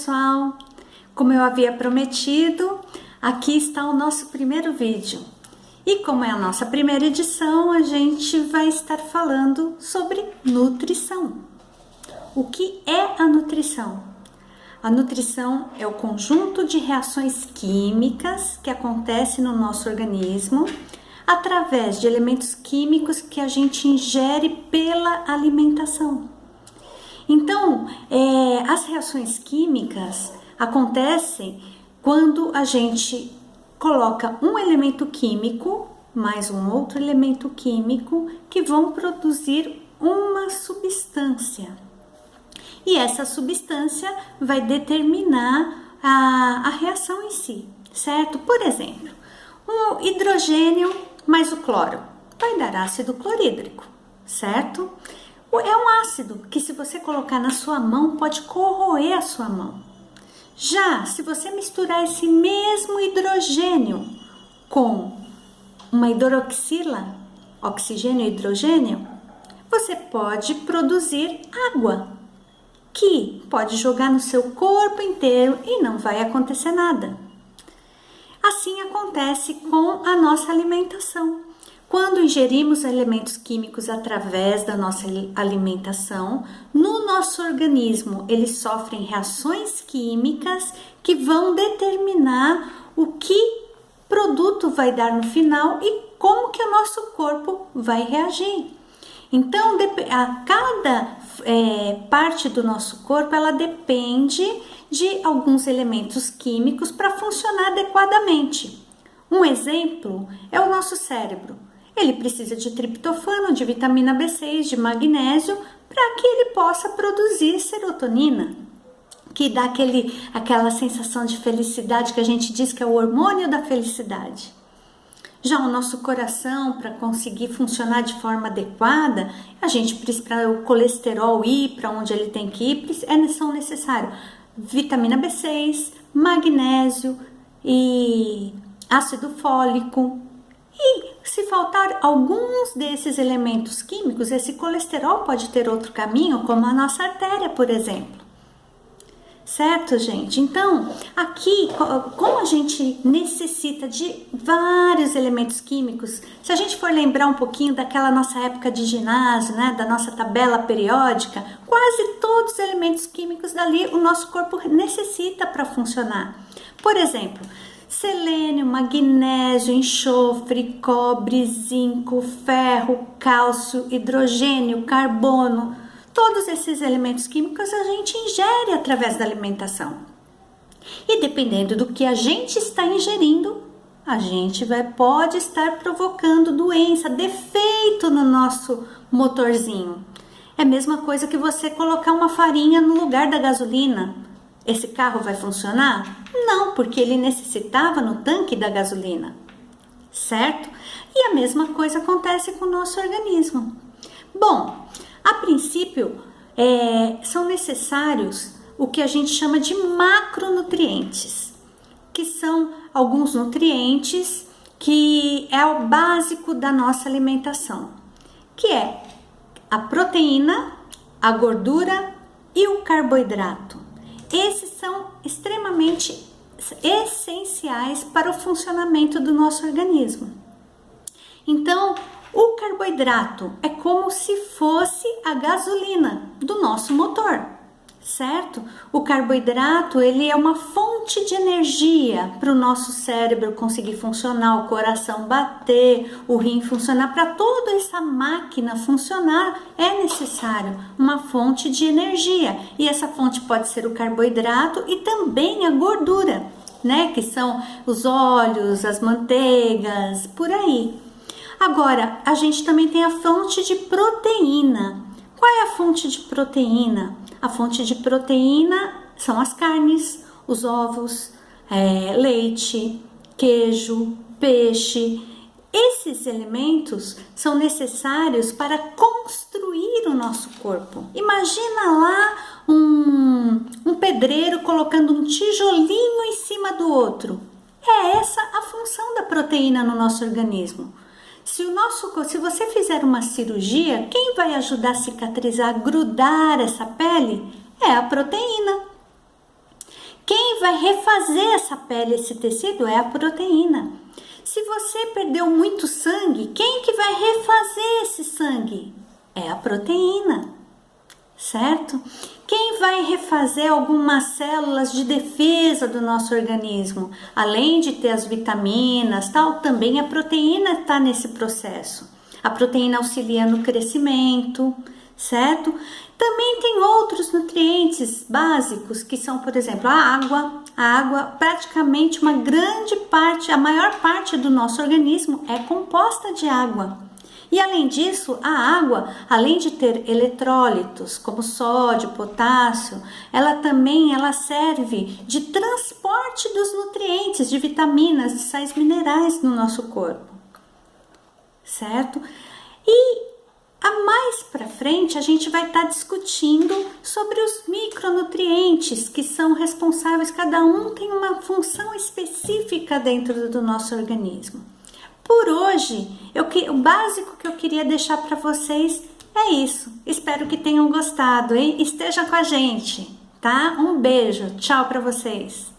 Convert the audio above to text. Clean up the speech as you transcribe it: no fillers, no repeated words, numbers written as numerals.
pessoal, como eu havia prometido, aqui está o nosso primeiro vídeo. E como é a nossa primeira edição, a gente vai estar falando sobre nutrição. O que é a nutrição? A nutrição é o conjunto de reações químicas que acontecem no nosso organismo através de elementos químicos que a gente ingere pela alimentação. Então, as reações químicas acontecem quando a gente coloca um elemento químico mais um outro elemento químico que vão produzir uma substância. E essa substância vai determinar a reação em si, certo? Por exemplo, o hidrogênio mais o cloro vai dar ácido clorídrico, certo? É um ácido que, se você colocar na sua mão, pode corroer a sua mão. Já se você misturar esse mesmo hidrogênio com uma hidroxila, oxigênio e hidrogênio, você pode produzir água, que pode jogar no seu corpo inteiro e não vai acontecer nada. Assim acontece com a nossa alimentação. Quando ingerimos elementos químicos através da nossa alimentação, no nosso organismo eles sofrem reações químicas que vão determinar o que produto vai dar no final e como que o nosso corpo vai reagir. Então, a cada parte do nosso corpo, ela depende de alguns elementos químicos para funcionar adequadamente. Um exemplo é o nosso cérebro. Ele precisa de triptofano, de vitamina B6, de magnésio, para que ele possa produzir serotonina, que dá aquela sensação de felicidade que a gente diz que é o hormônio da felicidade. Já o nosso coração, para conseguir funcionar de forma adequada, a gente precisa, para o colesterol ir para onde ele tem que ir, são necessários vitamina B6, magnésio e ácido fólico. E se faltar alguns desses elementos químicos, esse colesterol pode ter outro caminho, como a nossa artéria, por exemplo. Certo, gente? Então, aqui, como a gente necessita de vários elementos químicos, se a gente for lembrar um pouquinho daquela nossa época de ginásio, né, da nossa tabela periódica, quase todos os elementos químicos dali o nosso corpo necessita para funcionar. Por exemplo, selênio, magnésio, enxofre, cobre, zinco, ferro, cálcio, hidrogênio, carbono. Todos esses elementos químicos a gente ingere através da alimentação. E dependendo do que a gente está ingerindo, a gente pode estar provocando doença, defeito no nosso motorzinho. É a mesma coisa que você colocar uma farinha no lugar da gasolina. Esse carro vai funcionar? Não, porque ele necessitava no tanque da gasolina, certo? E a mesma coisa acontece com o nosso organismo. Bom, a princípio, são necessários o que a gente chama de macronutrientes, que são alguns nutrientes que é o básico da nossa alimentação, que é a proteína, a gordura e o carboidrato. Esses são extremamente essenciais para o funcionamento do nosso organismo. Então, o carboidrato é como se fosse a gasolina do nosso motor, certo? O carboidrato, ele é uma fonte de energia para o nosso cérebro conseguir funcionar, o coração bater, o rim funcionar. Para toda essa máquina funcionar, é necessário uma fonte de energia. E essa fonte pode ser o carboidrato e também a gordura, né? Que são os óleos, as manteigas, por aí. Agora, a gente também tem a fonte de proteína. Qual é a fonte de proteína? A fonte de proteína são as carnes, os ovos, leite, queijo, peixe. Esses elementos são necessários para construir o nosso corpo. Imagina lá um pedreiro colocando um tijolinho em cima do outro. É essa a função da proteína no nosso organismo. Se você fizer uma cirurgia, quem vai ajudar a cicatrizar, grudar essa pele? É a proteína. quem vai refazer essa pele, esse tecido, é a proteína. Se você perdeu muito sangue, quem que vai refazer esse sangue? É a proteína, certo? Quem vai refazer algumas células de defesa do nosso organismo, além de ter as vitaminas, tal, também a proteína está nesse processo. A proteína auxilia no crescimento, certo? Também tem outros nutrientes básicos que são, por exemplo, a água. A água, praticamente uma grande parte, a maior parte do nosso organismo é composta de água. E além disso, a água, além de ter eletrólitos como sódio, potássio, ela serve de transporte dos nutrientes, de vitaminas, de sais minerais no nosso corpo, certo? E mais para frente a gente vai estar discutindo sobre os micronutrientes que são responsáveis, cada um tem uma função específica dentro do nosso organismo. Por hoje, o básico que eu queria deixar para vocês é isso. Espero que tenham gostado, hein? Esteja com a gente, tá? Um beijo, tchau para vocês.